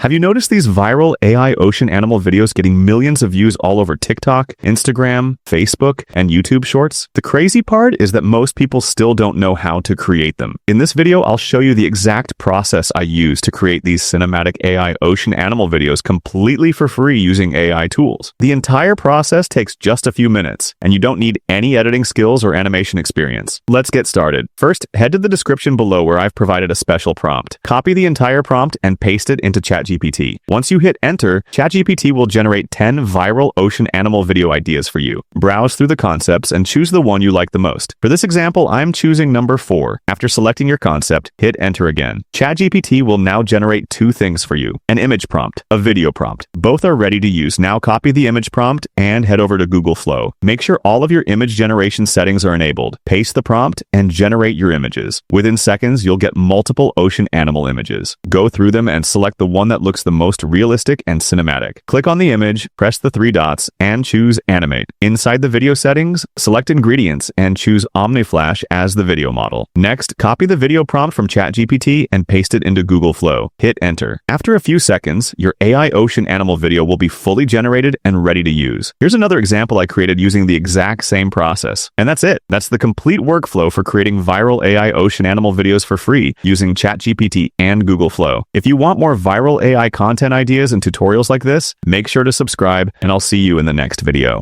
Have you noticed these viral AI ocean animal videos getting millions of views all over TikTok, Instagram, Facebook, and YouTube Shorts? The crazy part is that most people still don't know how to create them. In this video, I'll show you the exact process I use to create these cinematic AI ocean animal videos completely for free using AI tools. The entire process takes just a few minutes, and you don't need any editing skills or animation experience. Let's get started. First, head to the description below where I've provided a special prompt. Copy the entire prompt and paste it into ChatGPT. Once you hit enter, ChatGPT will generate 10 viral ocean animal video ideas for you. Browse through the concepts and choose the one you like the most. For this example, I'm choosing number 4. After selecting your concept, hit enter again. ChatGPT will now generate two things for you: an image prompt, a video prompt. Both are ready to use. Now copy the image prompt and head over to Google Flow. Make sure all of your image generation settings are enabled. Paste the prompt and generate your images. Within seconds, you'll get multiple ocean animal images. Go through them and select the one that looks the most realistic and cinematic. Click on the image, press the 3 dots, and choose Animate. Inside the video settings, select Ingredients and choose Omniflash as the video model. Next, copy the video prompt from ChatGPT and paste it into Google Flow. Hit enter. After a few seconds, your AI ocean animal video will be fully generated and ready to use. Here's another example I created using the exact same process. And that's it. That's the complete workflow for creating viral AI ocean animal videos for free using ChatGPT and Google Flow. If you want more viral AI content ideas and tutorials like this, make sure to subscribe, and I'll see you in the next video.